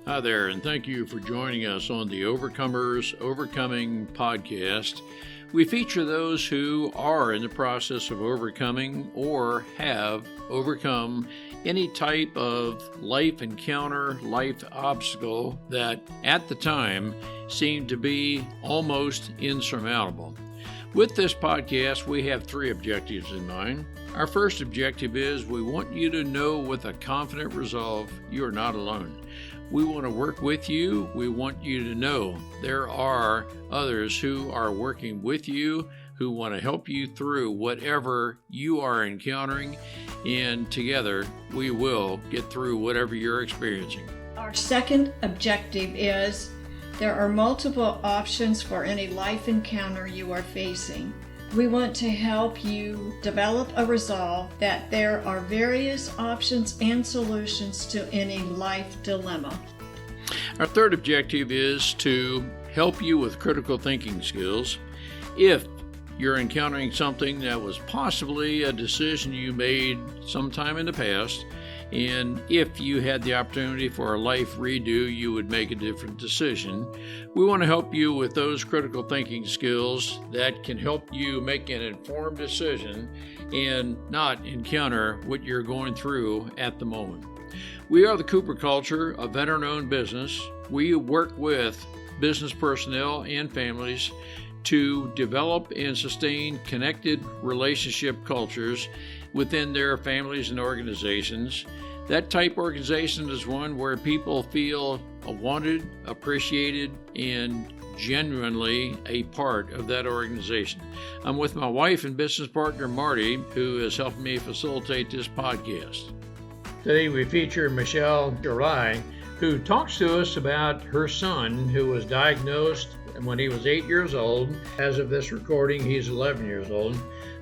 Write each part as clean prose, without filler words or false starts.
Hi there, and thank you for joining us on the Overcomers Overcoming podcast. We feature those who are in the process of overcoming or have overcome any type of life encounter, life obstacle that at the time seemed to be almost insurmountable. With this podcast, we have three objectives in mind. Our first objective is we want you to know with a confident resolve you are not alone. We want to work with you. We want you to know there are others who are working with you, who want to help you through whatever you are encountering, and together we will get through whatever you're experiencing. Our second objective is there are multiple options for any life encounter you are facing. We want to help you develop a resolve that there are various options and solutions to any life dilemma. Our third objective is to help you with critical thinking skills. If you're encountering something that was possibly a decision you made sometime in the past, and if you had the opportunity for a life redo, you would make a different decision. We want to help you with those critical thinking skills that can help you make an informed decision and not encounter what you're going through at the moment. We are the Cooper Culture, a veteran-owned business. We work with business personnel and families to develop and sustain connected relationship cultures within their families and organizations. That type organization is one where people feel wanted, appreciated, and genuinely a part of that organization. I'm with my wife and business partner, Marty, who is helping me facilitate this podcast. Today we feature Michelle Choairy, who talks to us about her son who was diagnosed when he was 8 years old. As of this recording, he's 11 years old.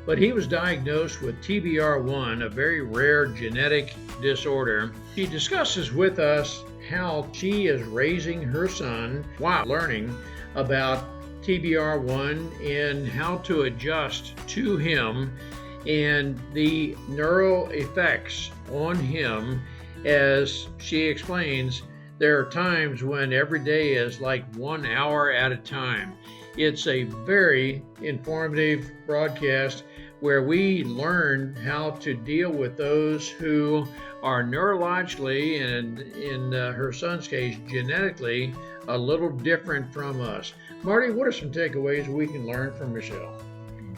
But he was diagnosed with TBR1, a very rare genetic disorder. She discusses with us how she is raising her son while learning about TBR1 and how to adjust to him and the neural effects on him. As she explains, there are times when every day is like 1 hour at a time. It's a very informative broadcast where we learn how to deal with those who are neurologically and in her son's case genetically a little different from us. Marty, what are some takeaways we can learn from Michelle?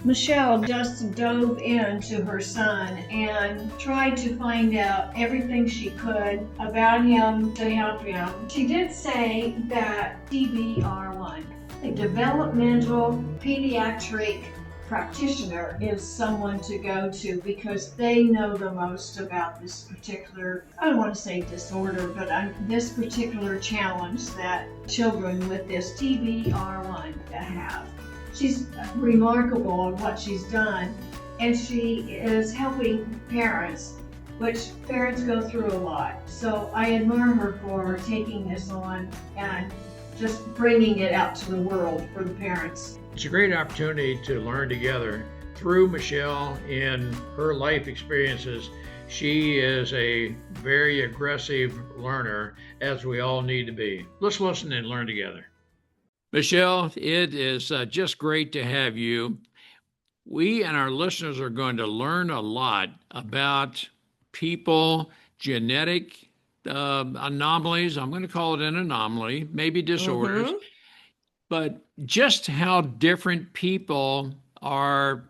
Michelle just dove into her son and tried to find out everything she could about him to help him. She did say that TBR1, a developmental pediatric practitioner, is someone to go to because they know the most about this particular, I don't want to say disorder, but this particular challenge that children with this TBR1 have. She's remarkable on what she's done, and she is helping parents, which parents go through a lot. So I admire her for taking this on and just bringing it out to the world for the parents. It's a great opportunity to learn together through Michelle and her life experiences. She is a very aggressive learner, as we all need to be. Let's listen and learn together. Michelle, it is just great to have you. We and our listeners are going to learn a lot about people, genetic anomalies. I'm going to call it an anomaly, maybe disorders, but just how different people are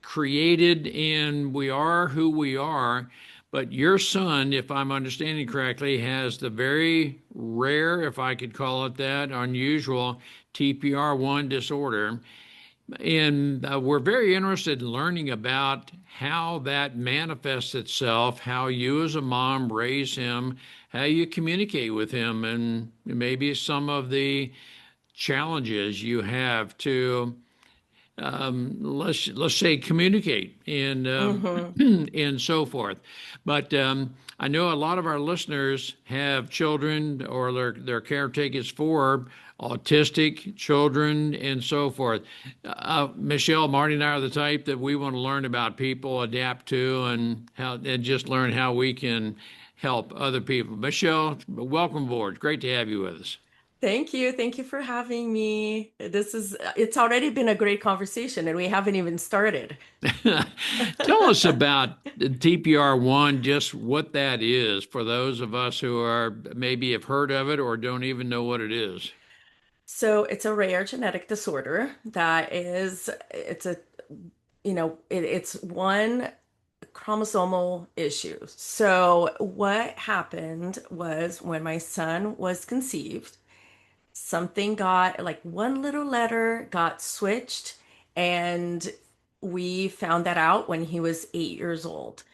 created and we are who we are. But your son, if I'm understanding correctly, has the very rare, if I could call it that, unusual TPR1 disorder. And we're very interested in learning about how that manifests itself, how you as a mom raise him, how you communicate with him, and maybe some of the challenges you have to let's say communicate and and so forth. But I know a lot of our listeners have children or their caretakers for autistic children and so forth. Michelle, Marty and I are the type that we want to learn about people, adapt to, and just learn how we can help other people. Michelle, welcome aboard. Great to have you with us. Thank you. Thank you for having me. It's already been a great conversation and we haven't even started. Tell us about the TPR1, just what that is for those of us who are maybe have heard of it or don't even know what it is. So it's a rare genetic disorder it's a, it's one chromosomal issue. So what happened was when my son was conceived, something got like one little letter got switched, and we found that out when he was 8 years old.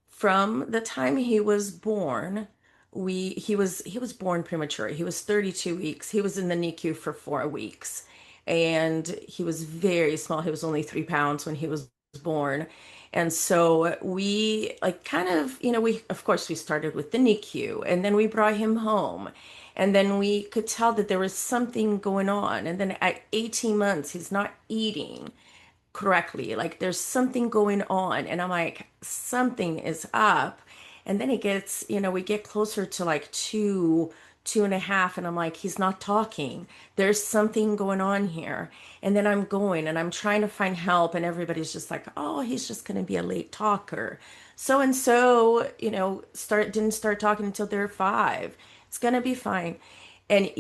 From the time he was born, he was born premature. He was 32 weeks. He was in the NICU for 4 weeks, and he was very small. He was only 3 pounds when he was born. And so we like kind of, we of course we started with the NICU, and then we brought him home. And then we could tell that there was something going on. And then at 18 months, he's not eating correctly. Like there's something going on. And I'm like, something is up. And then we get closer to like 2, 2.5. And I'm like, he's not talking. There's something going on here. And then I'm going and I'm trying to find help. And everybody's just like, oh, he's just going to be a late talker. So and so, didn't start talking until they're 5. It's going to be fine. And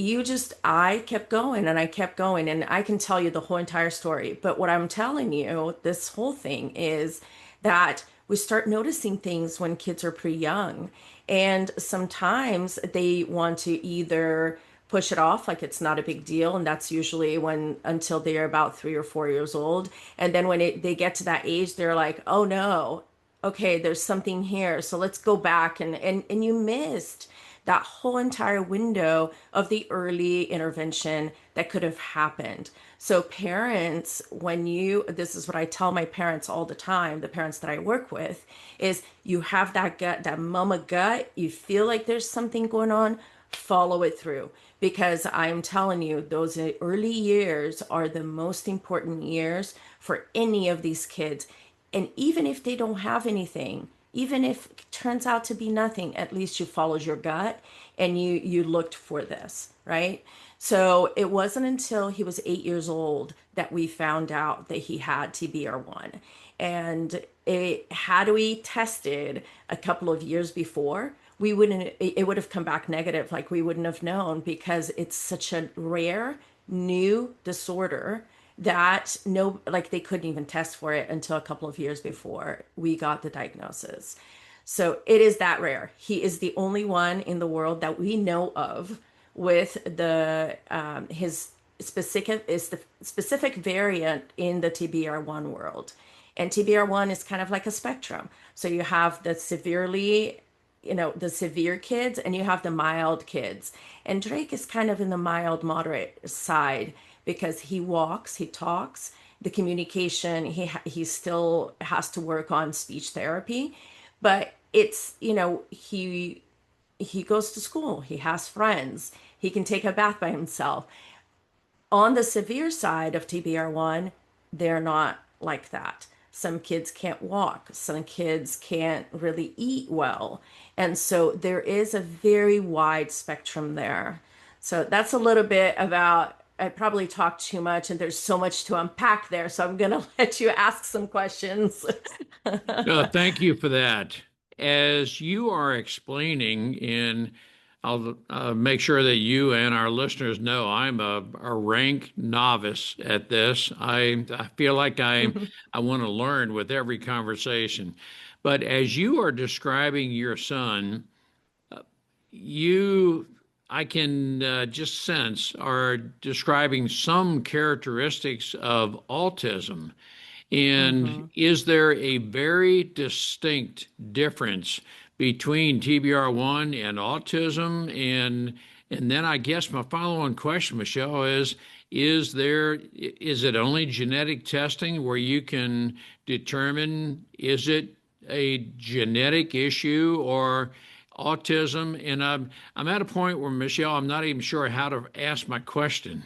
I kept going and I kept going, and I can tell you the whole entire story. But what I'm telling you, this whole thing is that we start noticing things when kids are pretty young. And sometimes they want to either push it off like it's not a big deal. And that's usually until they're about 3 or 4 years old. And then when they get to that age, they're like, oh no, okay, there's something here. So let's go back. And you missed that whole entire window of the early intervention that could have happened. So parents, this is what I tell my parents all the time, the parents that I work with, is you have that gut, that mama gut, you feel like there's something going on, follow it through. Because I'm telling you, those early years are the most important years for any of these kids. And even if they don't have anything, even if it turns out to be nothing, at least you followed your gut and you looked for this, right? So it wasn't until he was 8 years old that we found out that he had TBR1. And had we tested a couple of years before, it would have come back negative. Like we wouldn't have known, because it's such a rare new disorder that they couldn't even test for it until a couple of years before we got the diagnosis. So it is that rare. He is the only one in the world that we know of with his specific variant in the TBR1 world. And TBR1 is kind of like a spectrum. So you have the the severe kids, and you have the mild kids. And Drake is kind of in the mild, moderate side, because he walks, he talks, the communication, he still has to work on speech therapy, but it's, he goes to school, he has friends, he can take a bath by himself. On the severe side of TBR1, they're not like that. Some kids can't walk, some kids can't really eat well. And so there is a very wide spectrum there. So that's a little bit about, I probably talked too much and there's so much to unpack there. So I'm going to let you ask some questions. Thank you for that. As you are explaining, I'll make sure that you and our listeners know I'm a rank novice at this. I feel like I want to learn with every conversation. But as you are describing your son, I can just sense, are describing some characteristics of autism. And is there a very distinct difference between TBR1 and autism? And then I guess my follow-on question, Michelle, is it only genetic testing where you can determine, is it a genetic issue or autism? And I'm at a point where, Michelle, I'm not even sure how to ask my question.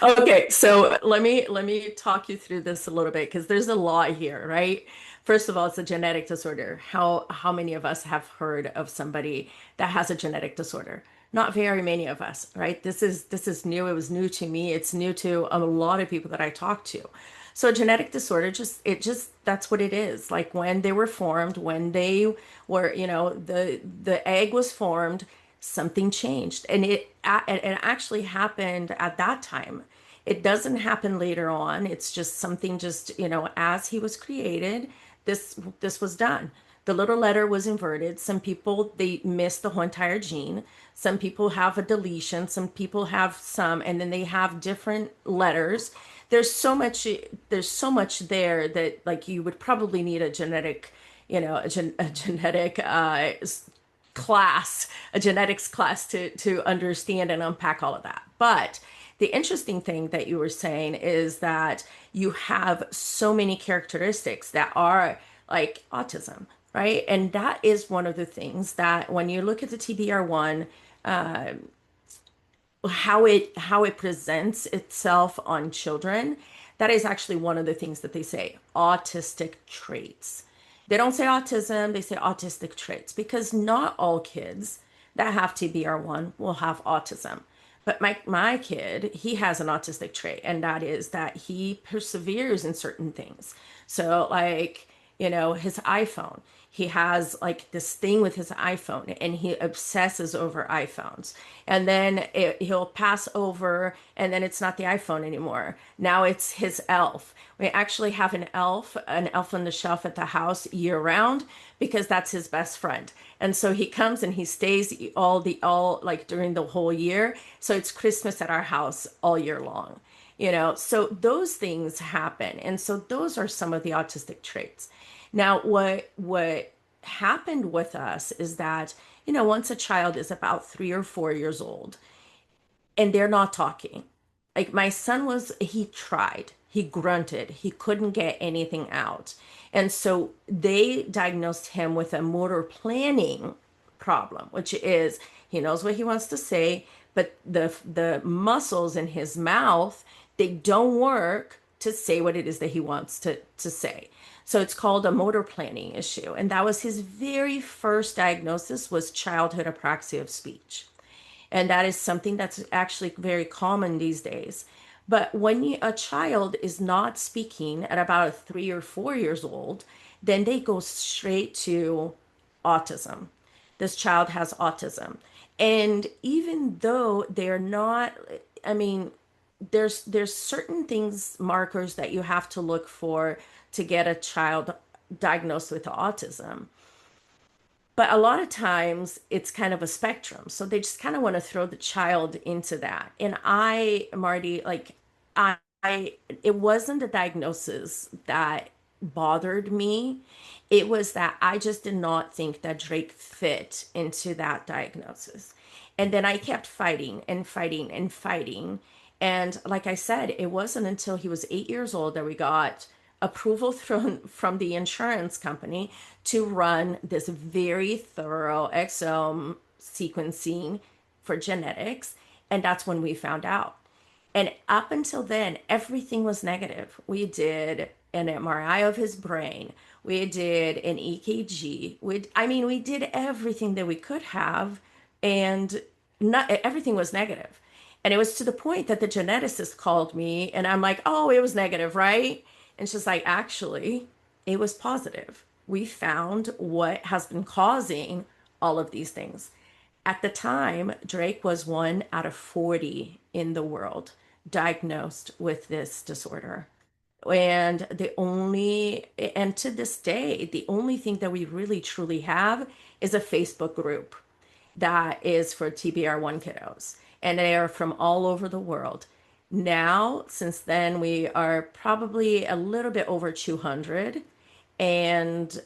Okay, so let me talk you through this a little bit because there's a lot here, right? First of all, it's a genetic disorder. How many of us have heard of somebody that has a genetic disorder? Not very many of us, right? This is new. It was new to me. It's new to a lot of people that I talk to. So a genetic disorder just that's what it is. Like when they were formed, when they were, the egg was formed, something changed, and it actually happened at that time. It doesn't happen later on. It's just something, just, as he was created, this was done. The little letter was inverted. Some people, they miss the whole entire gene. Some people have a deletion. Some people have some, and then they have different letters. There's so much, there's so much there that, like, you would probably need a genetic, a genetic class, a genetics class to understand and unpack all of that. But the interesting thing that you were saying is that you have so many characteristics that are like autism, right? And that is one of the things that when you look at the TBR1, how it presents itself on children, that is actually one of the things that they say, autistic traits. They don't say autism, they say autistic traits, because not all kids that have TBR1 will have autism. But my kid, he has an autistic trait, and that is that he perseveres in certain things. So, like, his iPhone, he has like this thing with his iPhone, and he obsesses over iPhones. And then he'll pass over, and then it's not the iPhone anymore. Now it's his elf. We actually have an elf on the shelf at the house year round because that's his best friend. And so he comes and he stays all like during the whole year. So it's Christmas at our house all year long. So those things happen. And so those are some of the autistic traits. Now, what happened with us is that, once a child is about 3 or 4 years old and they're not talking, like my son was, he tried, he grunted, he couldn't get anything out. And so they diagnosed him with a motor planning problem, which is he knows what he wants to say, but the muscles in his mouth, they don't work to say what it is that he wants to say. So it's called a motor planning issue. And that was his very first diagnosis, was childhood apraxia of speech. And that is something that's actually very common these days. But when a child is not speaking at about 3 or 4 years old, then they go straight to autism. This child has autism. And even though they're not, I mean, there's certain things, markers that you have to look for to get a child diagnosed with autism. But a lot of times it's kind of a spectrum. So they just kind of want to throw the child into that. And Marty, like I it wasn't the diagnosis that bothered me. It was that I just did not think that Drake fit into that diagnosis. And then I kept fighting and fighting and fighting. And like I said, it wasn't until he was 8 years old that we got approval from the insurance company to run this very thorough exome sequencing for genetics. And that's when we found out. And up until then, everything was negative. We did an MRI of his brain. We did an EKG. We did everything that we could have, and not everything was negative. And it was to the point that the geneticist called me, and I'm like, "Oh, it was negative, right?" And she's like, "Actually, it was positive. We found what has been causing all of these things." At the time, Drake was 1 out of 40 in the world diagnosed with this disorder. And to this day, the only thing that we really truly have is a Facebook group that is for TBR1 kiddos. And they are from all over the world. Now, since then, we are probably a little bit over 200. And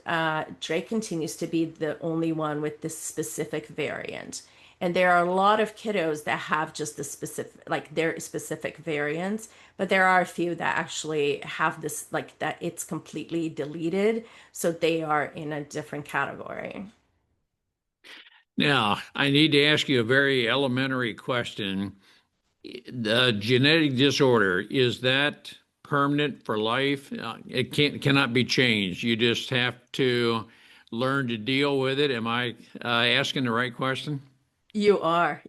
Drake continues to be the only one with this specific variant. And there are a lot of kiddos that have just the specific, like their specific variants, but there are a few that actually have this, like that it's completely deleted. So they are in a different category. Now, I need to ask you a very elementary question. The genetic disorder, is that permanent for life? It cannot be changed. You just have to learn to deal with it. Am I asking the right question? You are.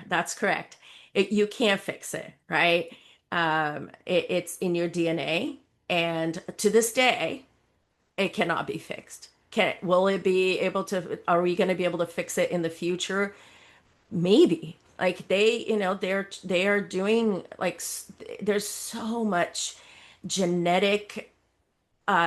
That's correct. You can't fix it, right? It's in your DNA, and to this day, it cannot be fixed. Will it be able to, are we going to be able to fix it in the future? Maybe. Like they are doing there's so much genetic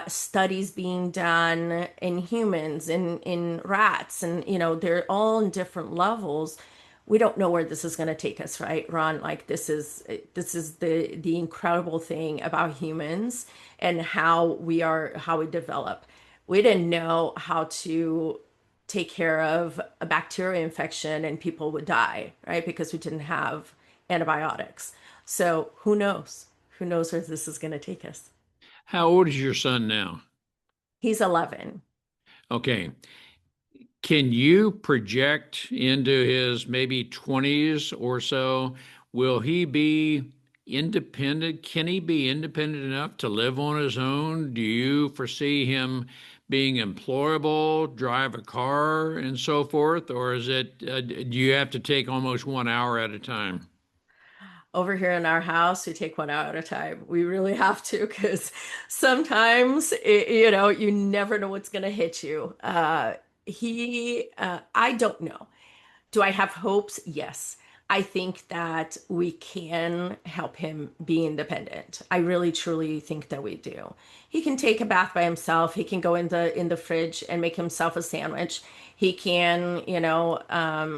studies being done in humans, in rats, and they're all in different levels. We don't know where this is going to take us, right, Ron? Like this is the incredible thing about humans and how we develop. We didn't know how to take care of a bacteria infection and people would die, right? Because we didn't have antibiotics. So who knows? Who knows where this is going to take us? How old is your son now? He's 11. Okay. Can you project into his maybe 20s or so? Will he be independent? Can he be independent enough to live on his own? Do you foresee him being employable, drive a car, and so forth? Or do you have to take almost 1 hour at a time? Over here in our house, we take 1 hour at a time. We really have to because sometimes you never know what's going to hit you. I don't know. Do I have hopes? Yes. I think that we can help him be independent. I really truly think that we do. He can take a bath by himself. He can go in the fridge and make himself a sandwich. He can,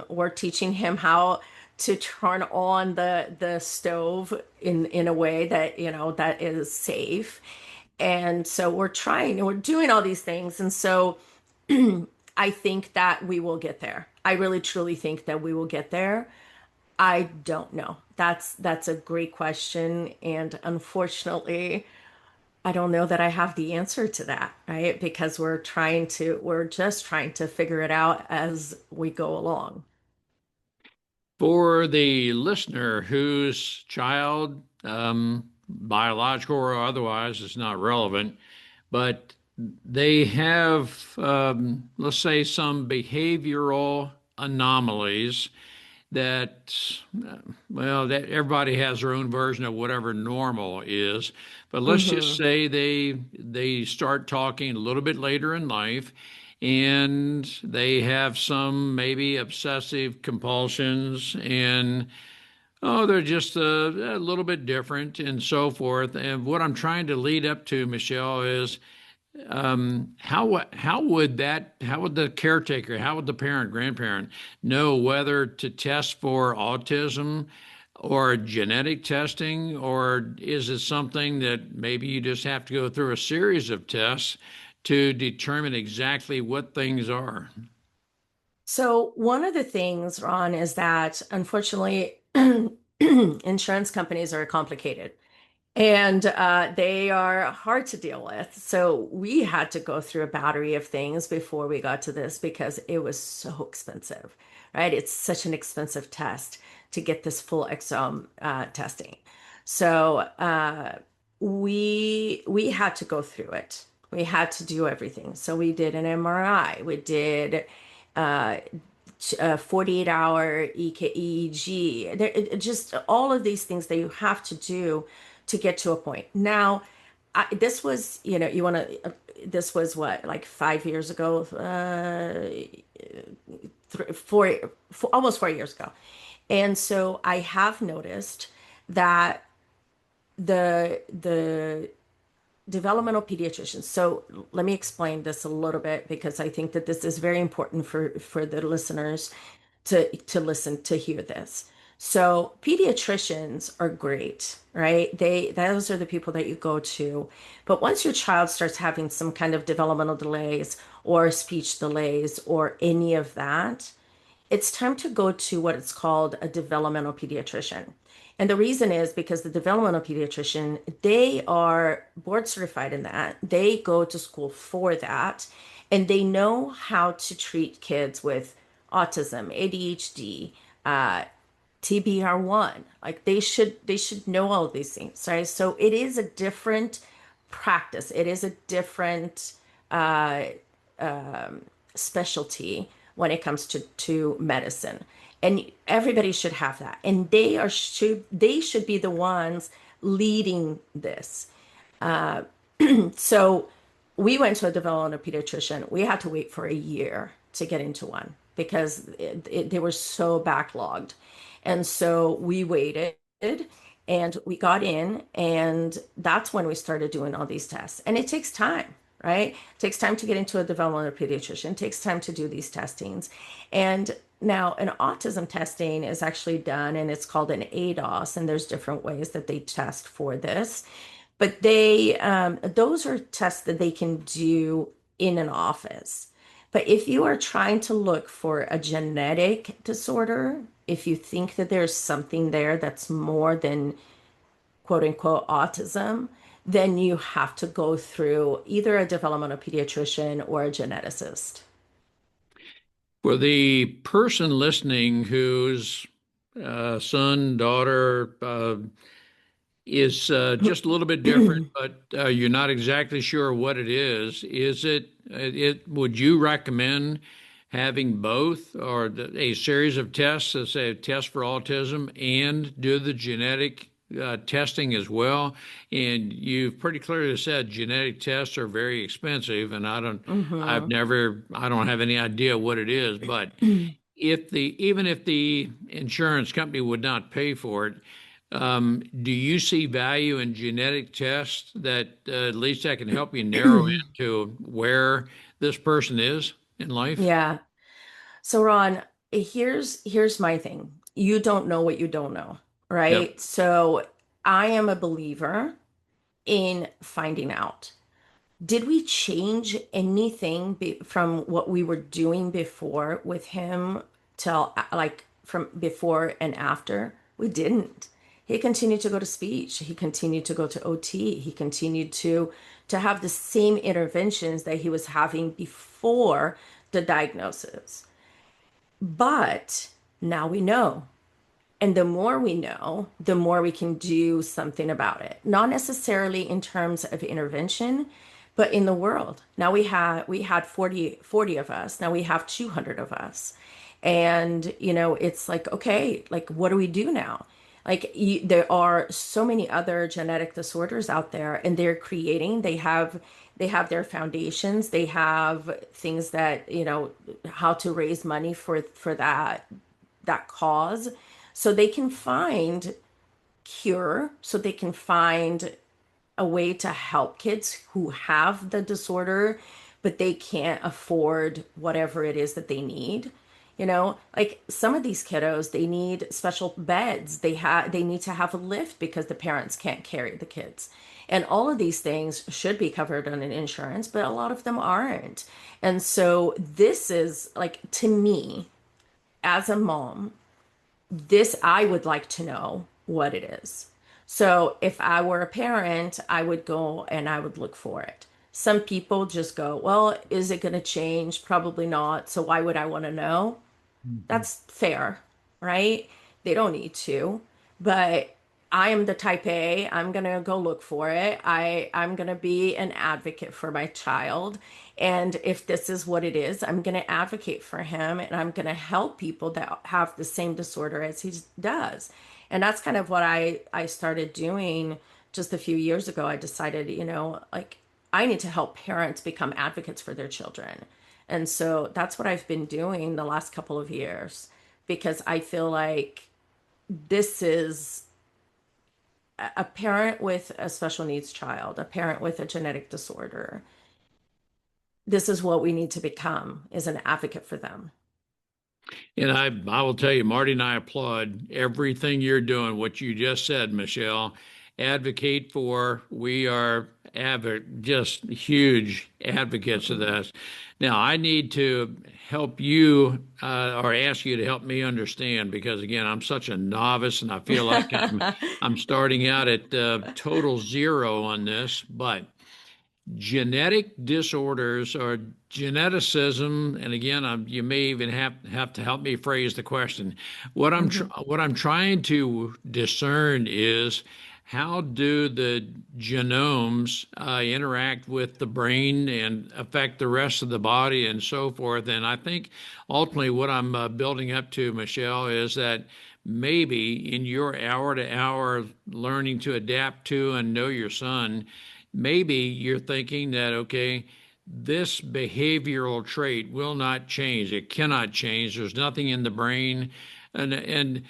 we're teaching him how to turn on the stove in a way that, that is safe. And so we're doing all these things. And so I think that we will get there. I really truly think that we will get there. I don't know. That's a great question, and unfortunately, I don't know that I have the answer to that, right? Because we're just trying to figure it out as we go along. For the listener whose child, biological or otherwise, is not relevant, but they have, let's say, some behavioral anomalies that, well, that everybody has their own version of whatever normal is. But let's just Hmm. say they start talking a little bit later in life, and they have some maybe obsessive compulsions, and oh, they're just a little bit different and so forth. And what I'm trying to lead up to, Michelle, is how would the caretaker, how would the parent, grandparent know whether to test for autism or genetic testing, or is it something that maybe you just have to go through a series of tests to determine exactly what things are? So one of the things, Ron, is that unfortunately, insurance companies are complicated. And they are hard to deal with. So we had to go through a battery of things before we got to this because it was so expensive, right? It's such an expensive test to get this full exome testing. So we had to go through it. We had to do everything. So we did an MRI. We did uh, a 48-hour EKG. Just all of these things that you have to do to get to a point. Now, this was, this was what, like 5 years ago, almost 4 years ago. And so I have noticed that the developmental pediatricians. So let me explain this a little bit because I think that this is very important for the listeners to listen to hear this. So pediatricians are great, right? Those are the people that you go to. But once your child starts having some kind of developmental delays or speech delays or any of that, it's time to go to what it's called a developmental pediatrician. And the reason is because the developmental pediatrician, they are board certified in that. They go to school for that, and they know how to treat kids with autism, ADHD, TBR1. Like they should know all of these things, right? So it is a different practice. It is a different uh, specialty when it comes to medicine, and everybody should have that. And they should be the ones leading this. So we went to a developmental pediatrician. We had to wait for a year to get into one because they were so backlogged. And so we waited and we got in, and that's when we started doing all these tests. And it takes time, right? It takes time to get into a developmental pediatrician, it takes time to do these testings. And now an autism testing is actually done, and it's called an ADOS, and there's different ways that they test for this. But those are tests that they can do in an office. But if you are trying to look for a genetic disorder, if you think that there's something there that's more than quote unquote autism, then you have to go through either a developmental pediatrician or a geneticist. For the person listening whose son, daughter is just a little bit different, but you're not exactly sure what it is. Would you recommend having both or a series of tests, let's say a test for autism and do the genetic testing as well? And you've pretty clearly said genetic tests are very expensive, and Hmm. I don't have any idea what it is, but even if the insurance company would not pay for it, do you see value in genetic tests that at least that can help you narrow into where this person is in life? Yeah. So Ron, here's my thing. You don't know what you don't know, Yep. right? So I am a believer in finding out. Did we change anything from what we were doing before with him till like from before and after? We didn't. He continued to go to speech. He continued to go to OT. He continued to have the same interventions that he was having before the diagnosis. But now we know. And the more we know, the more we can do something about it. Not necessarily in terms of intervention, but in the world. Now we had 40 of us. Now we have 200 of us. And it's like, okay, like what do we do now? Like there are so many other genetic disorders out there, and they have their foundations, they have things that, how to raise money for that cause, so they can find cure, so they can find a way to help kids who have the disorder, but they can't afford whatever it is that they need. Like some of these kiddos, they need special beds. They need to have a lift because the parents can't carry the kids. And all of these things should be covered on an insurance, but a lot of them aren't. And so this is like, to me, as a mom, this I would like to know what it is. So if I were a parent, I would go and I would look for it. Some people just go, well, is it going to change? Probably not. So why would I want to know? Mhm. That's fair, right? They don't need to. But I am the type A. I'm gonna go look for it. I'm gonna be an advocate for my child. And if this is what it is, I'm gonna advocate for him, and I'm gonna help people that have the same disorder as he does. And that's kind of what I started doing just a few years ago. I decided, like I need to help parents become advocates for their children. And so that's what I've been doing the last couple of years, because I feel like this is a parent with a special needs child, a parent with a genetic disorder. This is what we need to become, is an advocate for them. And I will tell you, Marty and I applaud everything you're doing, what you just said, Michelle. Advocate for, we are just huge advocates of this. Now, I need to help you or ask you to help me understand because, again, I'm such a novice and I feel like I'm starting out at total zero on this. But genetic disorders or geneticism, and again, you may even have to help me phrase the question. Hmm. What I'm trying to discern is how do the genomes interact with the brain and affect the rest of the body and so forth. And I think ultimately what I'm building up to, Michelle, is that maybe in your hour to hour learning to adapt to and know your son, maybe you're thinking that, okay, this behavioral trait will not change. It cannot change. There's nothing in the brain. And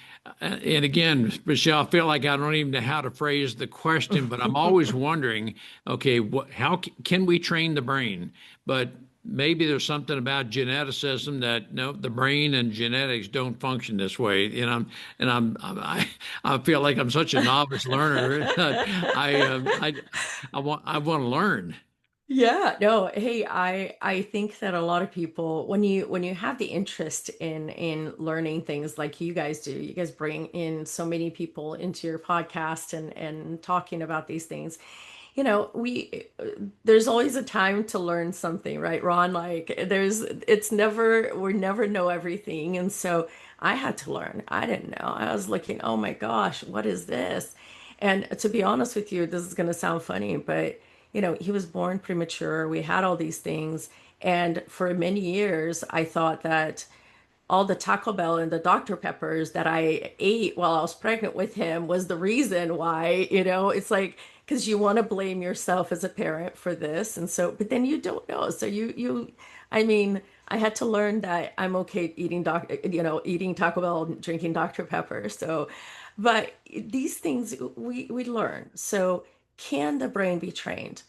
again, Michelle, I feel like I don't even know how to phrase the question, but I'm always wondering, okay, how can we train the brain? But maybe there's something about geneticism that no, the brain and genetics don't function this way. I feel like I'm such a novice learner. I want to learn. Yeah, no, hey, I think that a lot of people when you have the interest in learning things like you guys do, you guys bring in so many people into your podcast and talking about these things. We there's always a time to learn something, right, Ron? Like it's never we never know everything. And so I had to learn. I didn't know. I was looking, oh my gosh, what is this? And to be honest with you, this is going to sound funny, but he was born premature. We had all these things. And for many years, I thought that all the Taco Bell and the Dr. Peppers that I ate while I was pregnant with him was the reason why, it's like, because you want to blame yourself as a parent for this. And so, but then you don't know. So I mean, I had to learn that I'm okay eating Taco Bell and drinking Dr. Pepper. So, but these things we learn. So, can the brain be trained?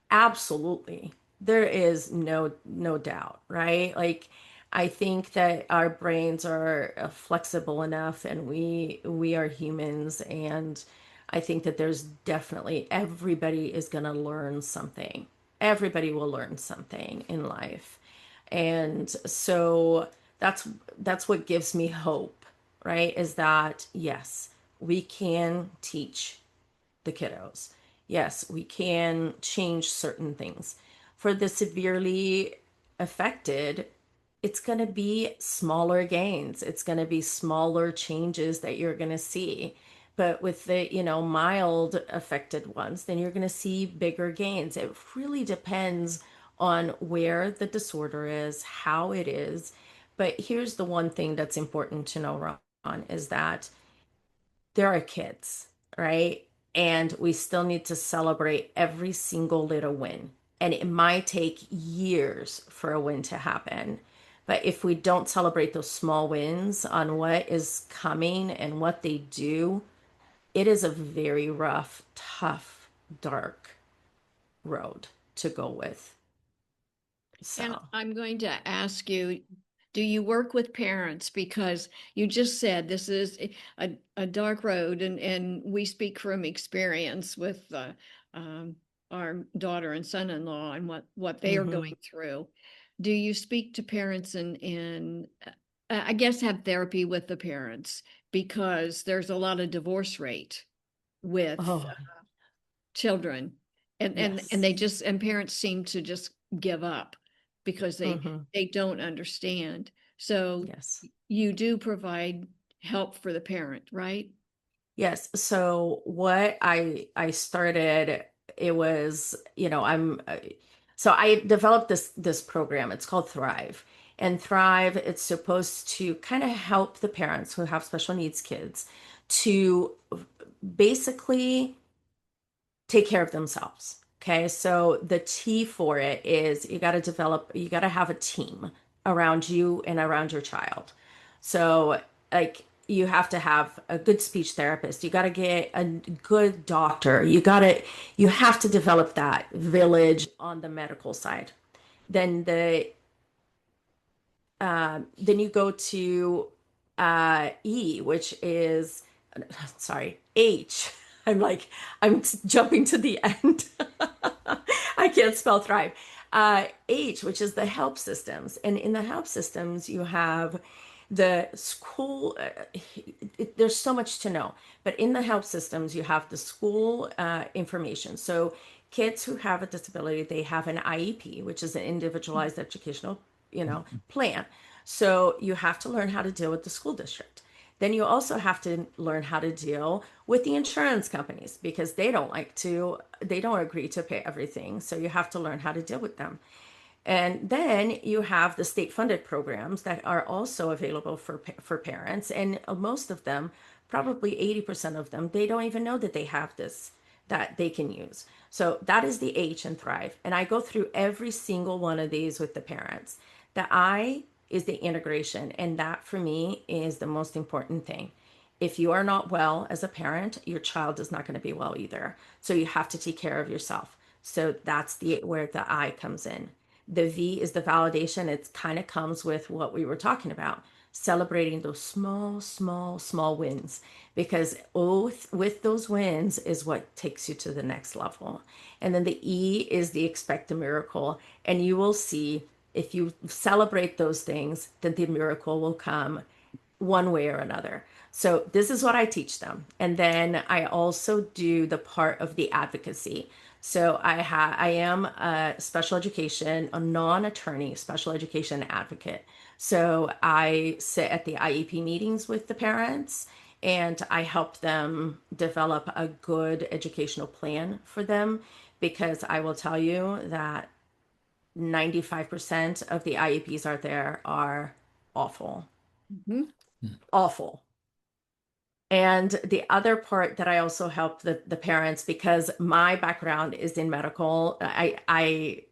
Absolutely. There is no doubt, right? Like I think that our brains are flexible enough and we are humans, and I think that there's definitely everybody is going to learn something. Everybody will learn something in life. And so that's what gives me hope, right? Is that yes, we can teach the kiddos. Yes, we can change certain things. For the severely affected, it's going to be smaller gains. It's going to be smaller changes that you're going to see. But with the, mild affected ones, then you're going to see bigger gains. It really depends on where the disorder is, how it is. But here's the one thing that's important to know, Ron, is that there are kids, right? And we still need to celebrate every single little win. And it might take years for a win to happen. But if we don't celebrate those small wins on what is coming and what they do, it is a very rough, tough, dark road to go with. And So, I'm going to ask you, do you work with parents? Because you just said this is a dark road, and we speak from experience with our daughter and son-in-law and what they are mhm. going through. Do you speak to parents and I guess have therapy with the parents? Because there's a lot of divorce rate with Oh, children, and yes. they just and parents seem to just give up because Hmm. they don't understand. So Yes. you do provide help for the parent, right? Yes. So what I started, it was, so I developed this program. It's called Thrive. And Thrive, it's supposed to kind of help the parents who have special needs kids to basically take care of themselves. Okay. So the T for it is you got to have a team around you and around your child. So, like, you have to have a good speech therapist. You got to get a good doctor. You have to develop that village on the medical side. Then then you go to E, which is, sorry, H. I'm like, jumping to the end. I can't spell thrive. H, which is the help systems. And in the help systems, you have the school. There's so much to know. But in the help systems, you have the school information. So kids who have a disability, they have an IEP, which is an individualized educational, plan. So you have to learn how to deal with the school district. Then you also have to learn how to deal with the insurance companies because they don't agree to pay everything. So you have to learn how to deal with them. And then you have the state funded programs that are also available for parents. And most of them, probably 80% of them, they don't even know that they have this that they can use. So that is the H in Thrive. And I go through every single one of these with the parents. The I is the integration. And that for me is the most important thing. If you are not well as a parent, your child is not going to be well either. So you have to take care of yourself. So that's where the I comes in. The V is the validation. It kind of comes with what we were talking about, celebrating those small, small, small wins, because with those wins is what takes you to the next level. And then the E is the expect a miracle. And you will see if you celebrate those things, then the miracle will come one way or another. So this is what I teach them. And then I also do the part of the advocacy. So I am a special education, a non-attorney special education advocate. So I sit at the IEP meetings with the parents and I help them develop a good educational plan for them, because I will tell you that 95% of the IEPs out there are awful. Mhm. Awful. And the other part that I also help the parents, because my background is in medical, I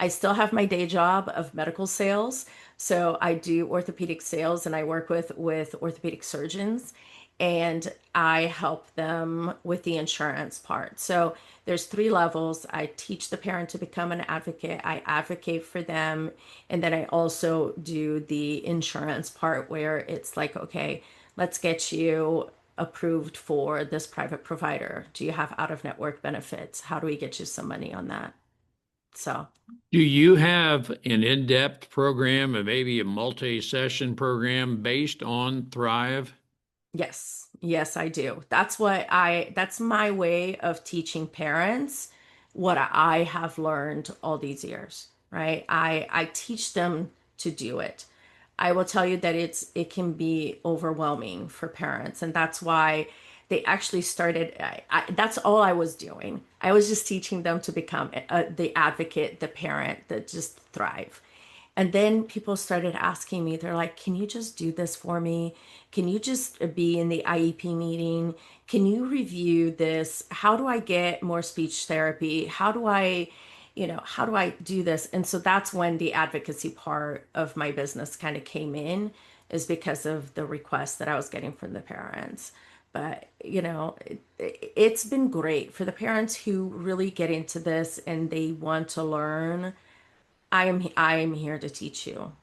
still have my day job of medical sales. So I do orthopedic sales and I work with orthopedic surgeons and I help them with the insurance part. So there's 3 levels. I teach the parent to become an advocate. I advocate for them. And then I also do the insurance part where it's like, okay, let's get you approved for this private provider. Do you have out of network benefits? How do we get you some money on that? So Do you have an in-depth program and maybe a multi-session program based on Thrive? yes, yes, I do. That's my way of teaching parents what I have learned all these years, right? I teach them to do it. I will tell you that it can be overwhelming for parents, and that's why they actually started. That's all I was doing. I was just teaching them to become the advocate, the parent that just thrive. And then people started asking me, they're like, can you just do this for me? Can you just be in the IEP meeting? Can you review this? How do I get more speech therapy? How do I do this? And so that's when the advocacy part of my business kind of came in, is because of the requests that I was getting from the parents. But, it's been great for the parents who really get into this and they want to learn. I am here to teach you.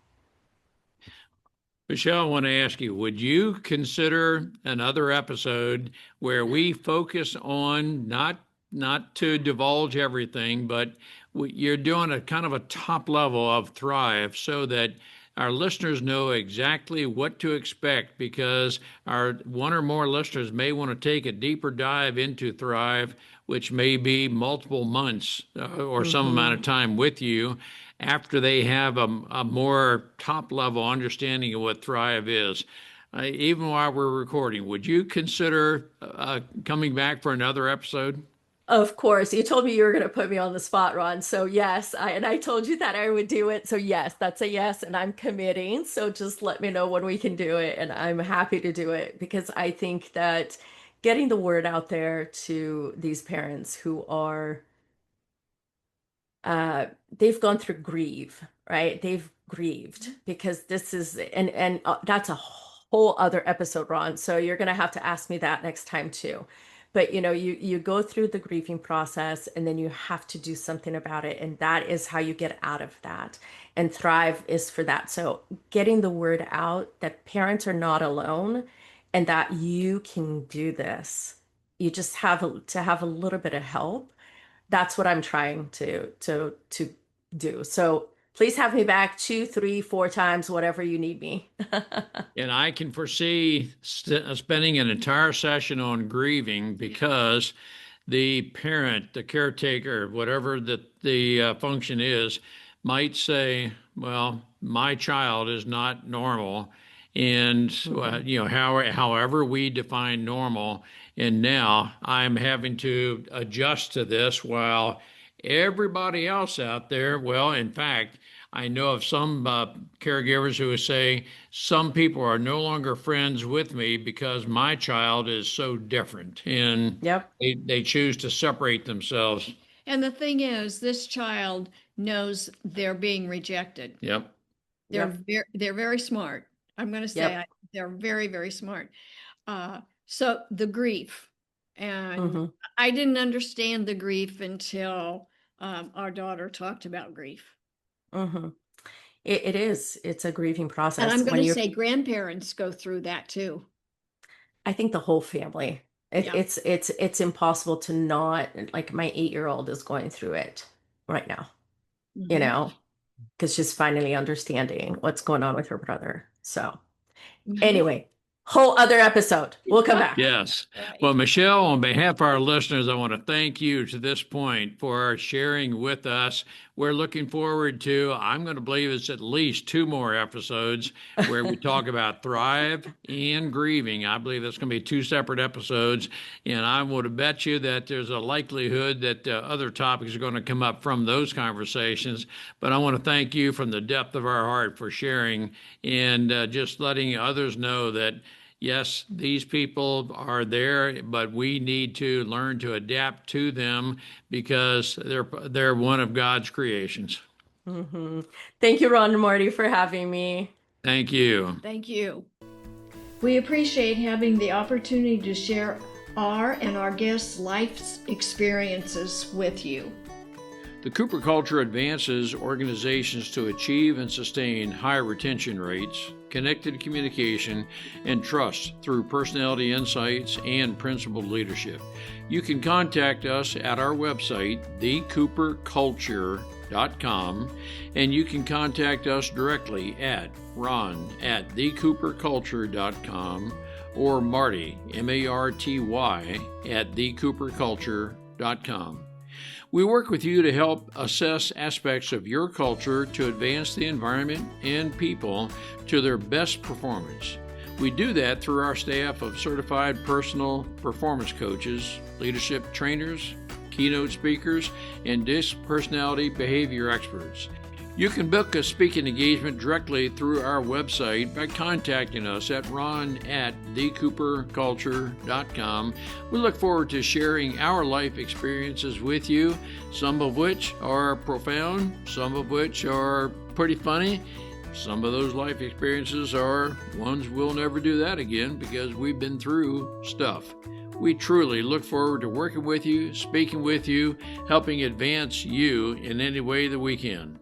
Michelle, I want to ask you, would you consider another episode where we focus on not to divulge everything, but you're doing a kind of a top level of Thrive so that our listeners know exactly what to expect, because our one or more listeners may want to take a deeper dive into Thrive, which may be multiple months or some amount of time with you after they have a more top level understanding of what Thrive is. Even while we're recording, would you consider coming back for another episode? Of course, you told me you were going to put me on the spot, Ron. So yes, I told you that I would do it. So yes, that's a yes, and I'm committing. So just let me know when we can do it, and I'm happy to do it, because I think that getting the word out there to these parents who are they've gone through grieve, right? They've grieved, because this is and that's a whole other episode, Ron. So you're gonna have to ask me that next time too. But you go through the grieving process and then you have to do something about it, and that is how you get out of that. And Thrive is for that. So getting the word out that parents are not alone and that you can do this. You just to have a little bit of help. That's what I'm trying to do. So please have me back 2, 3, 4 times, whatever you need me. And I can foresee spending an entire session on grieving, because the parent, the caretaker, whatever the function is, might say, well, my child is not normal. And, however we define normal, and now I'm having to adjust to this while everybody else out there, well, in fact, I know of some caregivers who say some people are no longer friends with me because my child is so different, and Yep. they choose to separate themselves. And the thing is, this child knows they're being rejected. Yep. They're very smart. I'm going to say Yep. they're very, very smart. So the grief, and Mhm. I didn't understand the grief until our daughter talked about grief. Mhm. It is. It's a grieving And process I'm going when to you're. say grandparents go through that too. I think the whole family. Yeah. It's impossible to not, like, my 8-year-old is going through it right now, Mhm. because she's finally understanding what's going on with her brother. So Mhm. anyway, whole other episode. We'll come back. Yes. Right. Well, Michelle, on behalf of our listeners, I want to thank you to this point for sharing with us. We're looking forward to, I'm going to believe it's at least 2 more episodes where we talk about thrive and grieving. I believe that's going to be 2 separate episodes. And I would bet you that there's a likelihood that other topics are going to come up from those conversations. But I want to thank you from the depth of our heart for sharing and just letting others know that yes, these people are there, but we need to learn to adapt to them because they're one of God's creations. Mhm. Thank you, Ron and Marty, for having me. Thank you. Thank you. We appreciate having the opportunity to share our and our guests' life's experiences with you. The Cooper culture advances organizations to achieve and sustain high retention rates, connected communication, and trust through personality insights and principled leadership. You can contact us at our website, thecooperculture.com, and you can contact us directly at ron@thecooperculture.com or Marty, Marty, at thecooperculture.com. We work with you to help assess aspects of your culture to advance the environment and people to their best performance. We do that through our staff of certified personal performance coaches, leadership trainers, keynote speakers, and disc personality behavior experts. You can book a speaking engagement directly through our website by contacting us at ron@thecooperculture.com. We look forward to sharing our life experiences with you, some of which are profound, some of which are pretty funny. Some of those life experiences are ones we'll never do that again because we've been through stuff. We truly look forward to working with you, speaking with you, helping advance you in any way that we can.